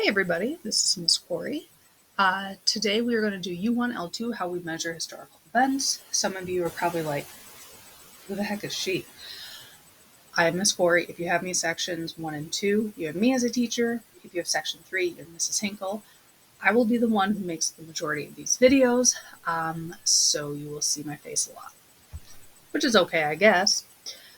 Hey everybody, this is Miss Corey. Today we are going to do U1-L2, how we measure historical events. Some of you are probably like, who the heck is she? I am Miss Corey. If you have me sections 1 and 2, you have me as a teacher. If you have section 3, you have Mrs. Hinkle. I will be the one who makes the majority of these videos, so you will see my face a lot, which is okay, I guess.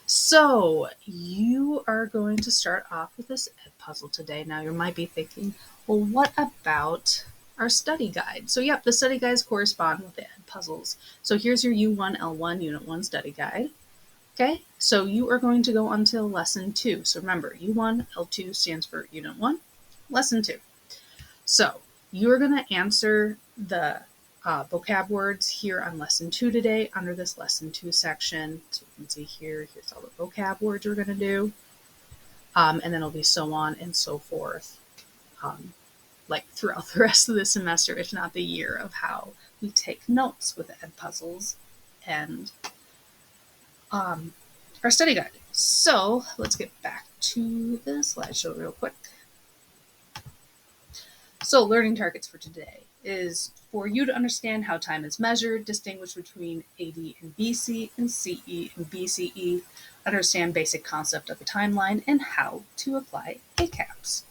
So you are going to start off with this ed puzzle today. Now you might be thinking, well, what about our study guide? So yep, the study guides correspond with the ed puzzles. So here's your U1-L1 Unit 1 study guide. Okay, so you are going to go until lesson 2. So remember, U1-L2 stands for Unit 1, lesson 2. So you're going to answer the vocab words here on lesson 2 today under this lesson 2 section. So you can see here's all the vocab words we're going to do. And then it'll be so on and so forth, like throughout the rest of the semester, if not the year, of how we take notes with ed puzzles and our study guide. So let's get back to the slideshow real quick. So learning targets for today is for you to understand how time is measured, distinguish between AD and BC and CE and BCE, understand basic concept of a timeline, and how to apply ACAPs.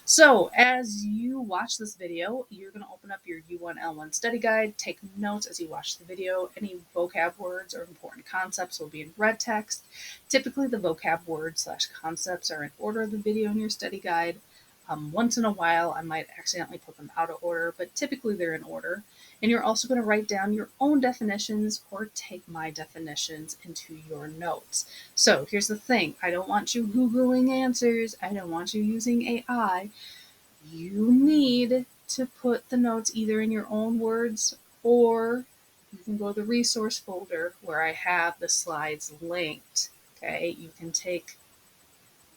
So as you watch this video, you're going to open up your U1-L1 study guide, take notes as you watch the video. Any vocab words or important concepts will be in red text. Typically the vocab words / concepts are in order of the video in your study guide. Once in a while, I might accidentally put them out of order, but typically they're in order. And you're also going to write down your own definitions or take my definitions into your notes. So here's the thing. I don't want you Googling answers. I don't want you using AI. You need to put the notes either in your own words, or you can go to the resource folder where I have the slides linked. Okay, you can take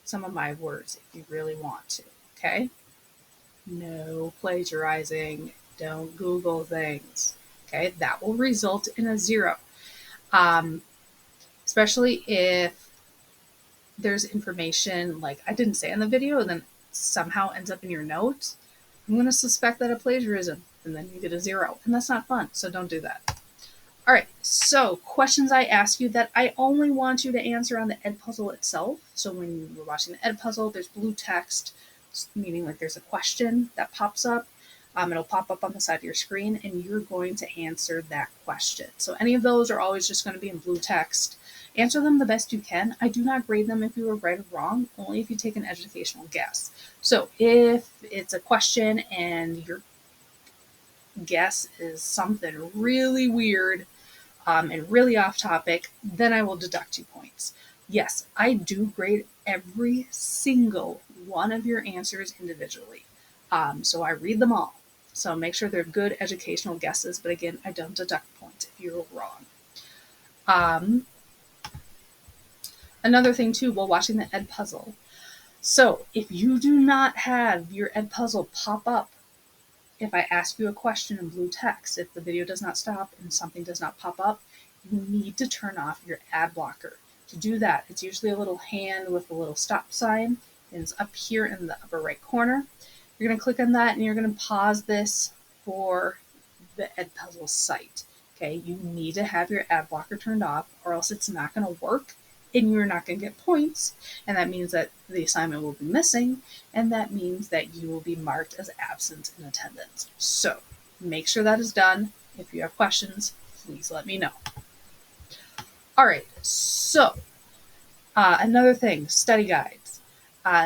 some of my words if you really want to. Okay? No plagiarizing. Don't Google things. Okay? That will result in a 0. Especially if there's information like I didn't say in the video and then somehow ends up in your notes. I'm going to suspect that a plagiarism, and then you get a 0. And that's not fun. So don't do that. All right, so questions I ask you that I only want you to answer on the ed puzzle itself. So when you're watching the ed puzzle, there's blue text, meaning like there's a question that pops up. It'll pop up on the side of your screen, and you're going to answer that question. So any of those are always just going to be in blue text. Answer them the best you can. I do not grade them if you were right or wrong, only if you take an educational guess. So if it's a question and your guess is something really weird and really off topic, then I will deduct 2 points. Yes, I do grade every single one of your answers individually. So I read them all. So make sure they're good educational guesses, but again, I don't deduct points if you're wrong. Another thing too, while watching the ed puzzle. So if you do not have your ed puzzle pop up, if I ask you a question in blue text, if the video does not stop and something does not pop up, you need to turn off your ad blocker. To do that, it's usually a little hand with a little stop sign, and it's up here in the upper right corner. You're going to click on that, and you're going to pause this for the ed puzzle site. Okay, you need to have your ad blocker turned off, or else it's not going to work, and you're not going to get points, and that means that the assignment will be missing, and that means that you will be marked as absent in attendance. So make sure that is done. If you have questions, please let me know. All right, so another thing, study guides.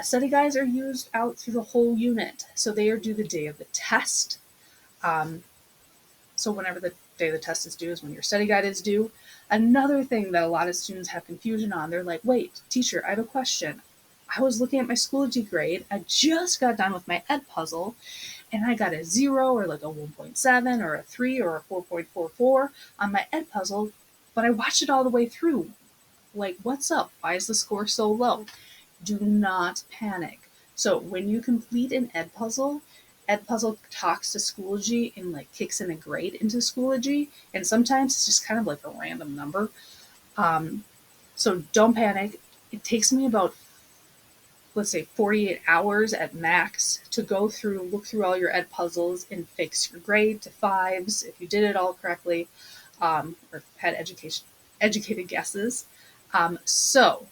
Study guides are used out through the whole unit, so they are due the day of the test. So whenever the day the test is due is when your study guide is due. Another thing that a lot of students have confusion on, they're like, wait, teacher, I have a question. I was looking at my Schoology grade. I just got done with my ed puzzle, and I got a 0 or like a 1.7 or a 3 or a 4.44 on my ed puzzle, but I watched it all the way through. Like, what's up? Why is the score so low? Do not panic. So when you complete an ed puzzle talks to Schoology and like kicks in a grade into Schoology, and sometimes it's just kind of like a random number. So don't panic. It takes me about let's say 48 hours at max to go through, look through all your ed puzzles and fix your grade to fives if you did it all correctly, or had educated guesses. So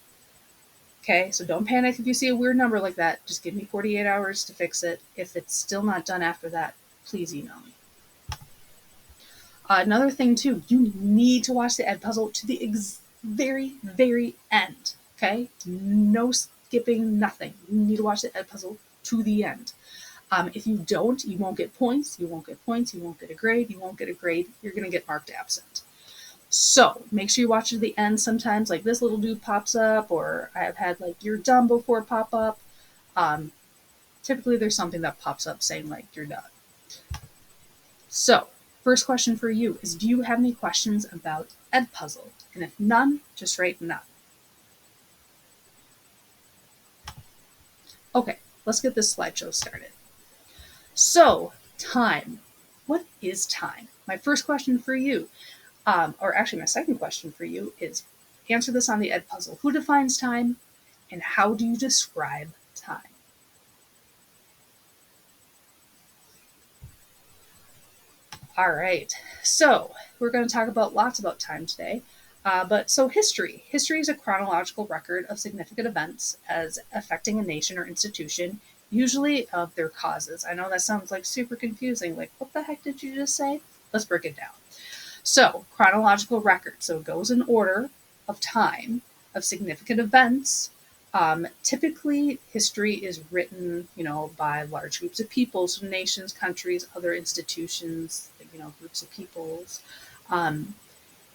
okay, so don't panic if you see a weird number like that. Just give me 48 hours to fix it. If it's still not done after that, please email me. Another thing too, you need to watch the ed puzzle to the very, very end. Okay, no skipping, nothing. You need to watch the ed puzzle to the end. If you don't, you won't get points. You won't get points. You won't get a grade. You won't get a grade. You're going to get marked absent. So make sure you watch to the end. Sometimes like this little dude pops up, or I have had like you're done before pop up. Typically there's something that pops up saying like you're done. So first question for you is, do you have any questions about ed puzzle? And if none, just write none. Okay, let's get this slideshow started. So time. What is time? My first question for you, or actually my second question for you, is answer this on the ed puzzle. Who defines time, and how do you describe time? All right, so we're going to talk about lots about time today. So history. History is a chronological record of significant events as affecting a nation or institution, usually of their causes. I know that sounds like super confusing. Like, what the heck did you just say? Let's break it down. So, chronological record. So it goes in order of time of significant events. Typically, history is written, by large groups of people, so nations, countries, other institutions, groups of peoples.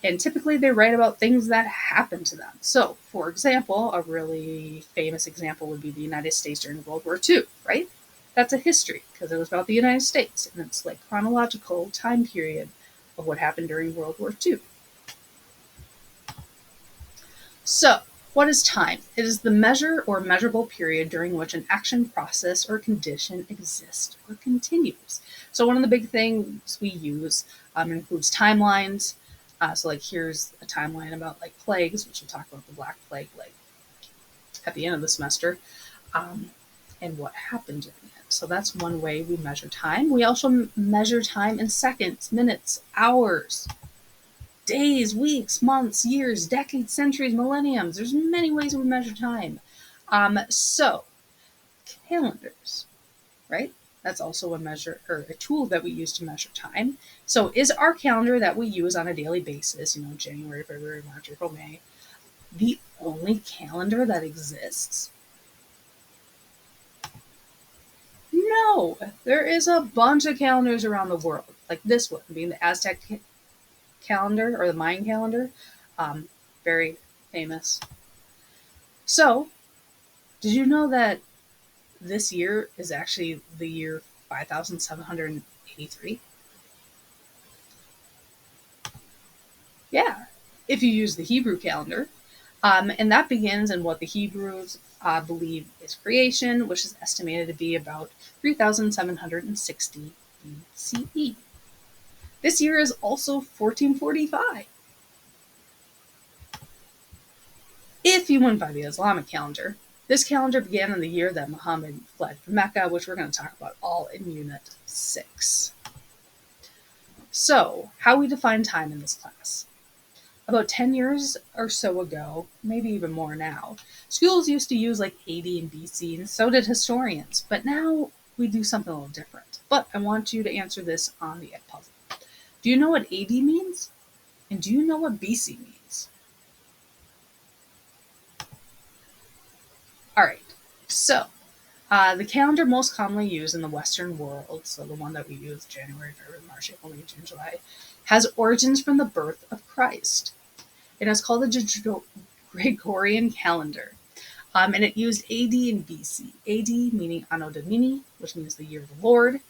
And typically they write about things that happen to them. So, for example, a really famous example would be the United States during World War II, right? That's a history because it was about the United States, and it's like chronological time period of what happened during World War II. So, what is time? It is the measure or measurable period during which an action, process, or condition exists or continues. So, one of the big things we use includes timelines. So, like, here's a timeline about like plagues, which we'll talk about the Black Plague, like at the end of the semester, and what happened during it. So that's one way we measure time. We also measure time in seconds, minutes, hours, days, weeks, months, years, decades, centuries, millenniums. There's many ways we measure time. So calendars, right? That's also a measure or a tool that we use to measure time. So is our calendar that we use on a daily basis, January, February, March, April, May, the only calendar that exists? No, there is a bunch of calendars around the world, like this one being the Aztec calendar or the Mayan calendar, very famous. So, did you know that this year is actually the year 5783? Yeah, if you use the Hebrew calendar. And that begins in what the Hebrews believe is creation, which is estimated to be about 3760 BCE. This year is also 1445. If you went by the Islamic calendar, this calendar began in the year that Muhammad fled from Mecca, which we're going to talk about all in Unit 6. So, how we define time in this class. About 10 years or so ago, maybe even more now, schools used to use like AD and BC, and so did historians. But now we do something a little different. But I want you to answer this on the ed puzzle. Do you know what AD means? And do you know what BC means? All right, so the calendar most commonly used in the Western world, so the one that we use, January, February, March, April, May, June, July, has origins from the birth of Christ. It is called the Gregorian calendar, and it used AD and BC. AD meaning Anno Domini, which means the year of the Lord,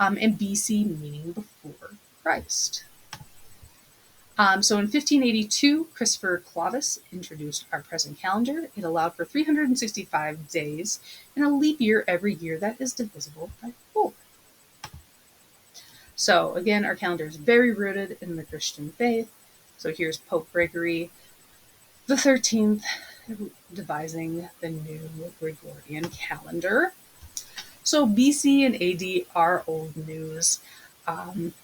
and BC meaning before Christ. So in 1582, Christopher Columbus introduced our present calendar. It allowed for 365 days and a leap year every year that is divisible by 4. So again, our calendar is very rooted in the Christian faith. So here's Pope Gregory the 13th devising the new Gregorian calendar. So BC and AD are old news. Um,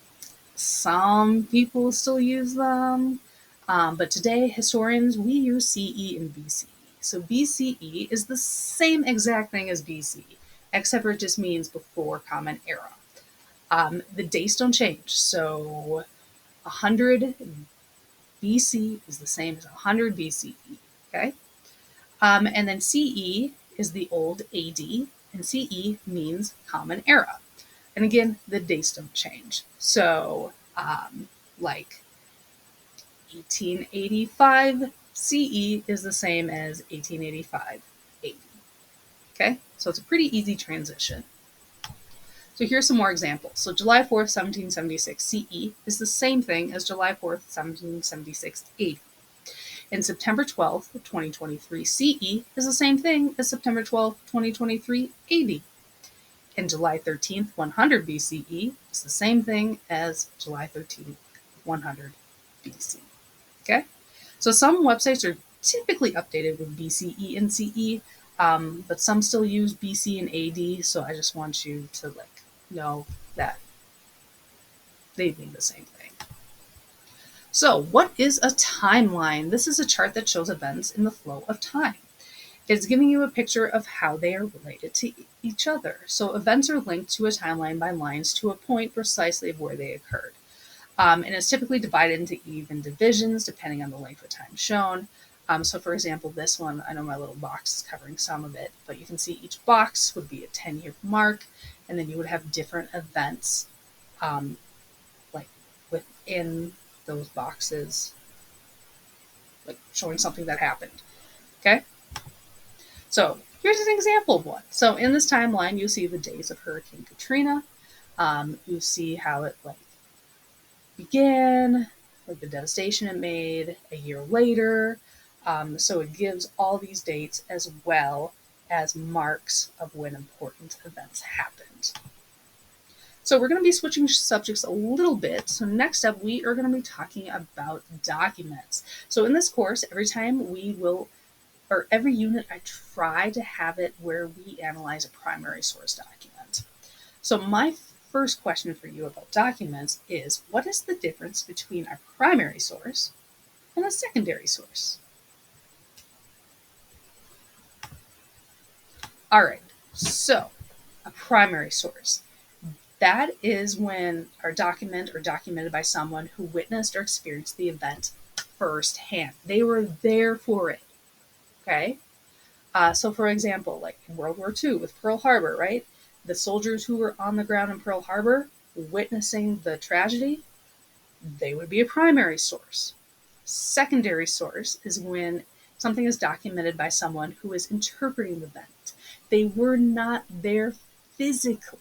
some people still use them, but today historians we use CE and BCE. So BCE is the same exact thing as BC, except for it just means before Common Era. The dates don't change. So 100 BC is the same as 100 BCE. Okay. And then CE is the old AD, and CE means Common Era. And again, the dates don't change. So, like 1885 CE is the same as 1885 AD. Okay, so it's a pretty easy transition. So here's some more examples. So July 4th, 1776 CE is the same thing as July 4th, 1776 AD. And September 12th, 2023 CE is the same thing as September 12th, 2023 AD. And July 13th, 100 BCE is the same thing as July 13th, 100 BC. Okay? So some websites are typically updated with BCE and CE, but some still use BC and AD, so I just want you to know that they mean the same thing. So what is a timeline? This is a chart that shows events in the flow of time. It's giving you a picture of how they are related to each other. So events are linked to a timeline by lines to a point precisely of where they occurred. And it's typically divided into even divisions depending on the length of time shown. So for example, this one, I know my little box is covering some of it, but you can see each box would be a 10-year mark, and then you would have different events like within those boxes, like showing something that happened. Okay? So here's an example of one. So in this timeline, you see the days of Hurricane Katrina. You see how it began, the devastation it made a year later. So it gives all these dates as well as marks of when important events happened. So we're going to be switching subjects a little bit. So next up, we are going to be talking about documents. So in this course, every unit, I try to have it where we analyze a primary source document. So my first question for you about documents is, what is the difference between a primary source and a secondary source? All right, so a primary source. That is when our document or documented by someone who witnessed or experienced the event firsthand. They were there for it. Okay? So for example, like in World War II with Pearl Harbor, right? The soldiers who were on the ground in Pearl Harbor witnessing the tragedy, they would be a primary source. Secondary source is when something is documented by someone who is interpreting the event. They were not there physically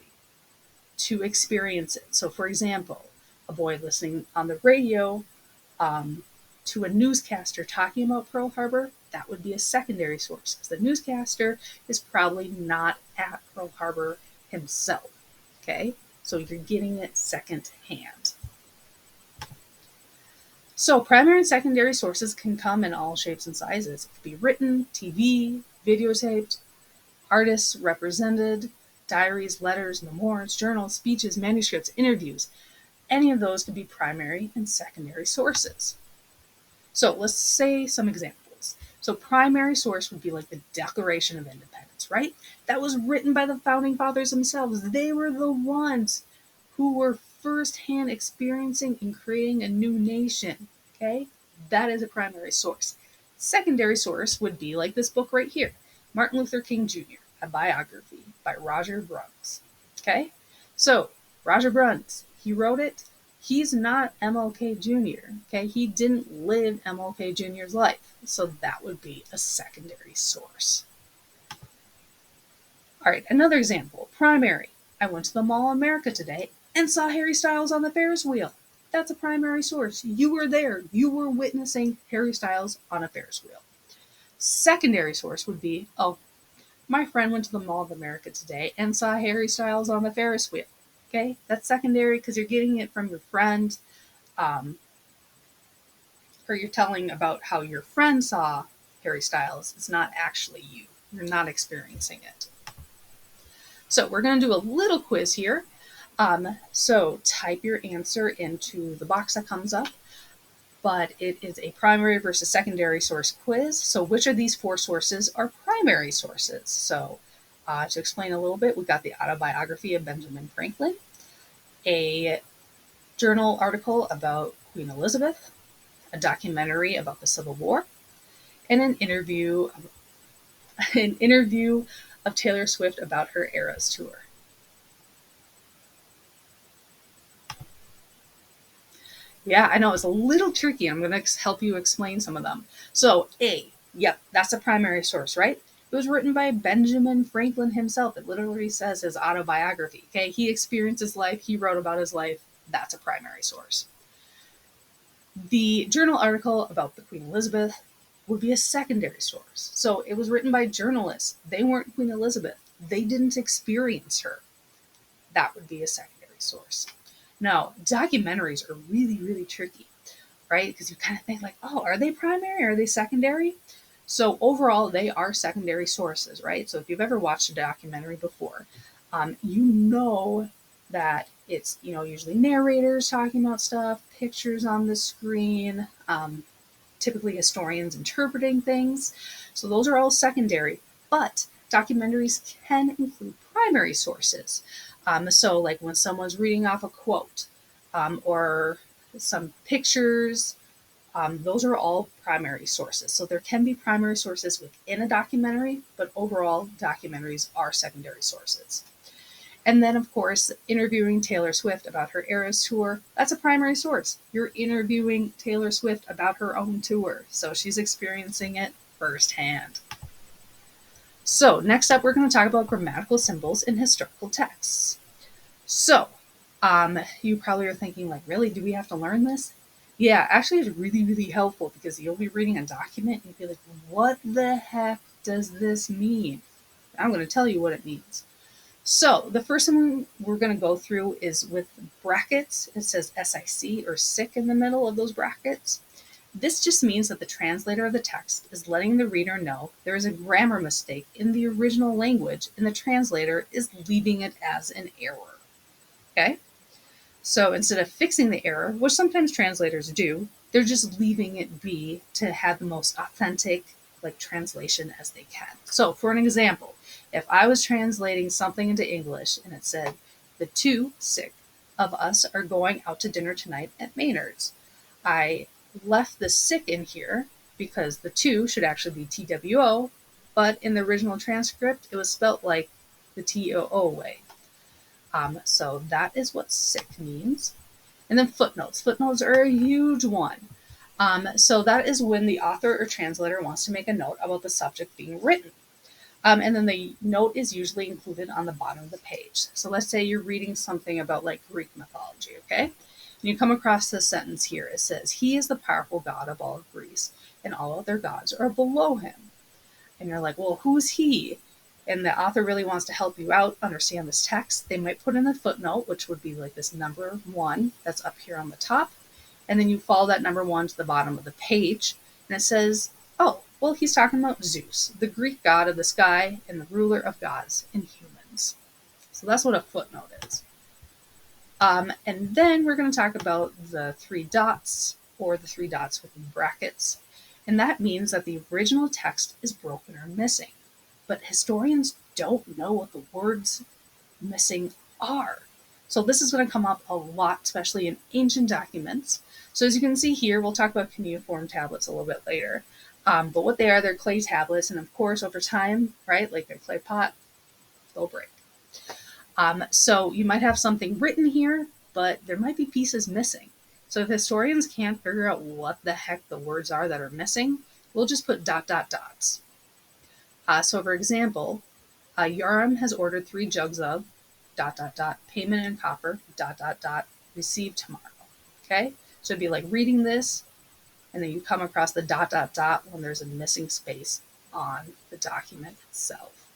to experience it. So for example, a boy listening on the radio to a newscaster talking about Pearl Harbor, that would be a secondary source because the newscaster is probably not at Pearl Harbor himself. Okay, so you're getting it secondhand. So primary and secondary sources can come in all shapes and sizes. It could be written, TV, videotaped, artists represented, diaries, letters, memoirs, journals, speeches, manuscripts, interviews. Any of those could be primary and secondary sources. So let's say some examples. So primary source would be like the Declaration of Independence, right? That was written by the founding fathers themselves. They were the ones who were firsthand experiencing and creating a new nation, okay? That is a primary source. Secondary source would be like this book right here, Martin Luther King Jr., a biography by Roger Bruns, okay? So Roger Bruns, he wrote it. He's not MLK Jr., okay? He didn't live MLK Jr.'s life, so that would be a secondary source. All right, another example, primary. I went to the Mall of America today and saw Harry Styles on the Ferris wheel. That's a primary source. You were there. You were witnessing Harry Styles on a Ferris wheel. Secondary source would be, oh, my friend went to the Mall of America today and saw Harry Styles on the Ferris wheel. Okay, that's secondary because you're getting it from your friend, or you're telling about how your friend saw Harry Styles. It's not actually you. You're not experiencing it. So we're going to do a little quiz here. So type your answer into the box that comes up, but it is a primary versus secondary source quiz. So which of these 4 sources are primary sources? So to explain a little bit, we've got the autobiography of Benjamin Franklin, a journal article about Queen Elizabeth, a documentary about the Civil War, and an interview of Taylor Swift about her Eras tour. Yeah, I know it's a little tricky. I'm going to help you explain some of them. So, A, yep, that's a primary source, right? It was written by Benjamin Franklin himself. It literally says his autobiography. Okay, he experienced his life, he wrote about his life. That's a primary source. The journal article about the Queen Elizabeth would be a secondary source. So it was written by journalists. They weren't Queen Elizabeth. They didn't experience her. That would be a secondary source. Now, documentaries are really, really tricky, right? Because you kind of think like, oh, are they primary? Are they secondary? So overall, they are secondary sources, right? So if you've ever watched a documentary before, you know that it's, usually narrators talking about stuff, pictures on the screen, typically historians interpreting things. So those are all secondary, but documentaries can include primary sources. So like when someone's reading off a quote or some pictures, those are all primary sources. So there can be primary sources within a documentary, but overall documentaries are secondary sources. And then, of course, interviewing Taylor Swift about her Eras tour, that's a primary source. You're interviewing Taylor Swift about her own tour, so she's experiencing it firsthand. So, next up, we're going to talk about grammatical symbols in historical texts. So, you probably are thinking, like, really, do we have to learn this? Yeah, actually, it's really, really helpful because you'll be reading a document and you'll be like, what the heck does this mean? I'm going to tell you what it means. So the first one we're going to go through is with brackets. It says SIC or sick in the middle of those brackets. This just means that the translator of the text is letting the reader know there is a grammar mistake in the original language and the translator is leaving it as an error. Okay? So instead of fixing the error, which sometimes translators do, they're just leaving it be to have the most authentic translation as they can. So for an example, if I was translating something into English and it said, the 2 sick of us are going out to dinner tonight at Maynard's, I left the sick in here because the 2 should actually be TWO, but in the original transcript, it was spelt like the TOO way. So that is what sick means. And then footnotes. Footnotes are a huge one. So that is when the author or translator wants to make a note about the subject being written. And then the note is usually included on the bottom of the page. So let's say you're reading something about Greek mythology, okay? And you come across this sentence here. It says, he is the powerful god of all of Greece, and all other gods are below him. And you're like, well, who's he? And the author really wants to help you out, understand this text. They might put in a footnote, which would be like this number 1 that's up here on the top. And then you follow that number 1 to the bottom of the page. And it says, oh, well, he's talking about Zeus, the Greek god of the sky and the ruler of gods and humans. So that's what a footnote is. And then we're going to talk about the 3 dots or the 3 dots within brackets. And that means that the original text is broken or missing. But historians don't know what the words missing are. So this is going to come up a lot, especially in ancient documents. So as you can see here, we'll talk about cuneiform tablets a little bit later. But what they are, they're clay tablets. And of course, over time, right, like a clay pot, they'll break. So you might have something written here, but there might be pieces missing. So if historians can't figure out what the heck the words are that are missing, we'll just put ... dots. So for example, Yaram has ordered 3 jugs of ... payment in copper ... received tomorrow. Okay, so it'd be like reading this, and then you come across the ... when there's a missing space on the document itself.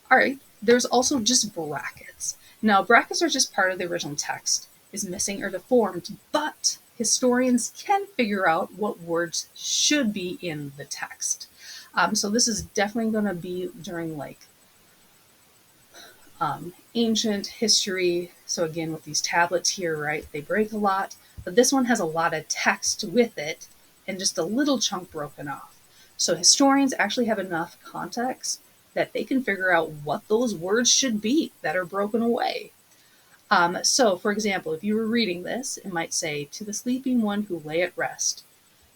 All right, there's also just brackets. Now, brackets are just part of the original text, is missing or deformed, but historians can figure out what words should be in the text. So this is definitely going to be during ancient history. So again, with these tablets here, right, they break a lot, but this one has a lot of text with it and just a little chunk broken off. So historians actually have enough context that they can figure out what those words should be that are broken away. So, for example, if you were reading this, it might say, to the sleeping one who lay at rest,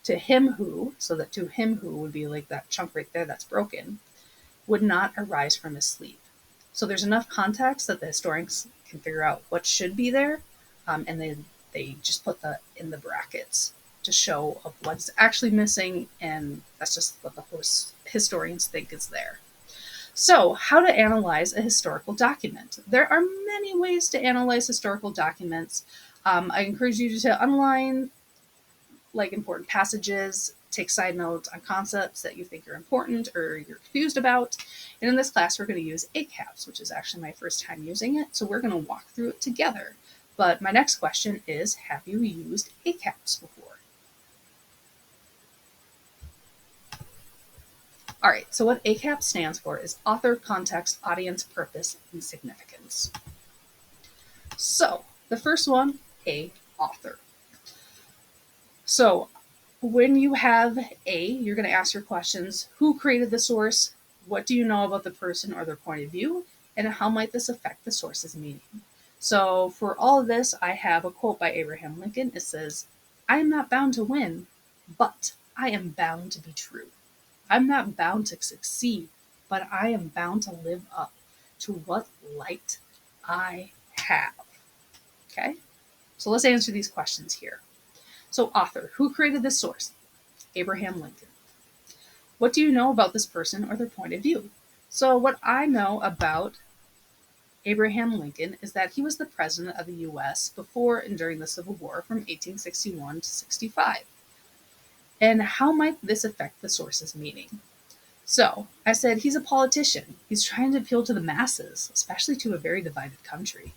to him who, so that to him who would be like that chunk right there that's broken, would not arise from his sleep. So there's enough context that the historians can figure out what should be there, and then they just put that in the brackets to show of what's actually missing, and that's just what the historians think is there. So, how to analyze a historical document? There are many ways to analyze historical documents. I encourage you to underline important passages, take side notes on concepts that you think are important or you're confused about. And in this class, we're going to use ACAPS, which is actually my first time using it. So we're going to walk through it together. But my next question is, have you used ACAPS before? All right, so what ACAPS stands for is author, context, audience, purpose, and significance. So the first one, author. So when you have you're going to ask your questions: who created the source? What do you know about the person or their point of view? And how might this affect the source's meaning? So for all of this, I have a quote by Abraham Lincoln. It says, "I am not bound to win, but I am bound to be true. I'm not bound to succeed, but I am bound to live up to what light I have." Okay, so let's answer these questions here. So author, who created this source? Abraham Lincoln. What do you know about this person or their point of view? So what I know about Abraham Lincoln is that he was the president of the U.S. before and during the Civil War from 1861 to 65. And how might this affect the source's meaning? So I said he's a politician. He's trying to appeal to the masses, especially to a very divided country.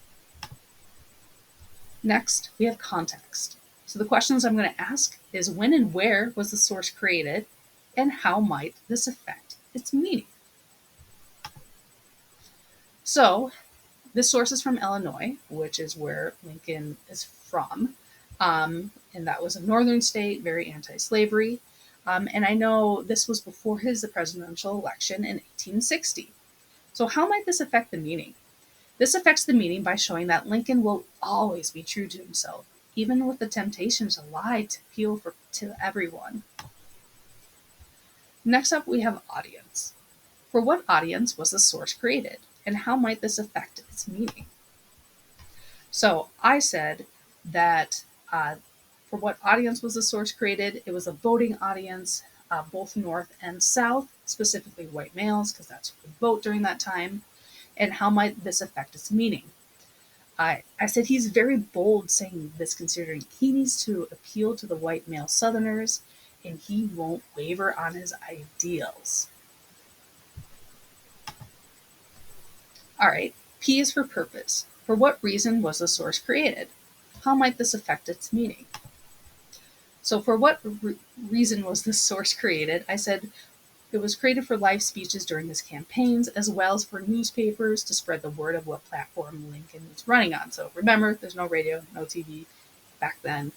Next, we have context. So the questions I'm going to ask is, when and where was the source created, and how might this affect its meaning? So this source is from Illinois, which is where Lincoln is from. And that was a northern state, very anti-slavery. And I know this was before his presidential election in 1860. So how might this affect the meaning? This affects the meaning by showing that Lincoln will always be true to himself, even with the temptation to lie to appeal to everyone. Next up, we have audience. For what audience was the source created, and how might this affect its meaning? So I said that for what audience was the source created, it was a voting audience, both North and South, specifically white males, because that's who would vote during that time. And how might this affect its meaning? I said he's very bold saying this, considering he needs to appeal to the white male Southerners, and he won't waver on his ideals. All right, P is for purpose. For what reason was the source created? How might this affect its meaning? So for what reason was this source created? I said it was created for live speeches during his campaigns, as well as for newspapers to spread the word of what platform Lincoln was running on. So remember, there's no radio, no TV back then.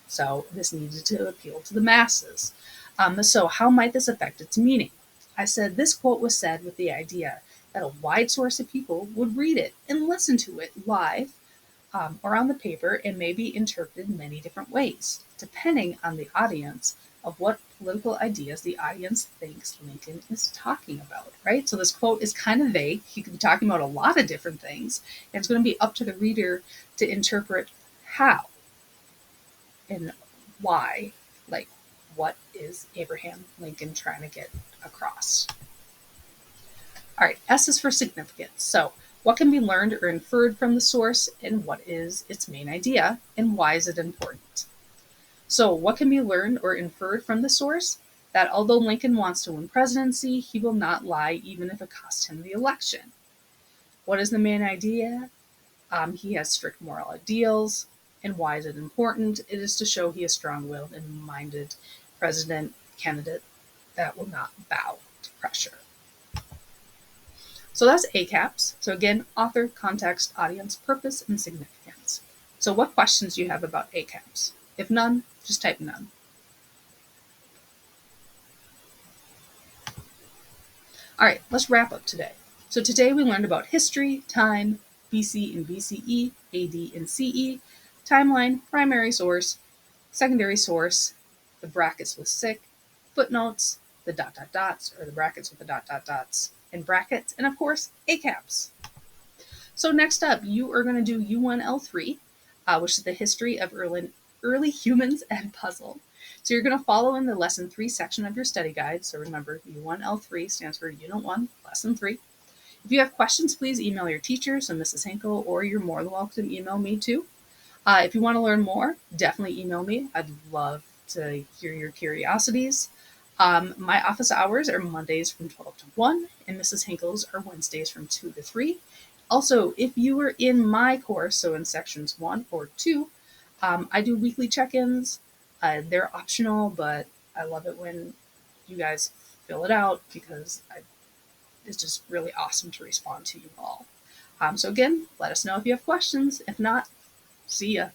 So this needed to appeal to the masses. So how might this affect its meaning? I said this quote was said with the idea that a wide source of people would read it and listen to it live or on the paper, and may be interpreted in many different ways, depending on the audience of what political ideas the audience thinks Lincoln is talking about, right? So this quote is kind of vague. He could be talking about a lot of different things, and it's going to be up to the reader to interpret how and why, like what is Abraham Lincoln trying to get across. All right, S is for significance. So what can be learned or inferred from the source, and what is its main idea, and why is it important? So what can be learned or inferred from the source? That although Lincoln wants to win presidency, he will not lie even if it costs him the election. What is the main idea? He has strict moral ideals. And why is it important? It is to show he is strong-willed and minded president candidate that will not bow to pressure. So that's ACAPS. So again, author, context, audience, purpose, and significance. So what questions do you have about ACAPS? If none, just type none. All right, let's wrap up today. So today we learned about history, time, BC and BCE, AD and CE, timeline, primary source, secondary source, the brackets with sick, footnotes, the dot dot dots, or the brackets with the dot dot dots, and brackets, and of course, ACAPS. So next up, you are going to do U1-L3, which is the history of early humans and puzzle. So you're going to follow in the lesson 3 section of your study guide. So remember, U1-L3 stands for Unit 1, Lesson 3. If you have questions, please email your teacher, so Mrs. Hinkle, or you're more than welcome to email me too. If you want to learn more, definitely email me. I'd love to hear your curiosities. My office hours are Mondays from 12 to 1, and Mrs. Hinkle's are Wednesdays from 2 to 3. Also, if you were in my course, so in sections 1 or 2, I do weekly check-ins. They're optional, but I love it when you guys fill it out because it's just really awesome to respond to you all. So again, let us know if you have questions. If not, see ya.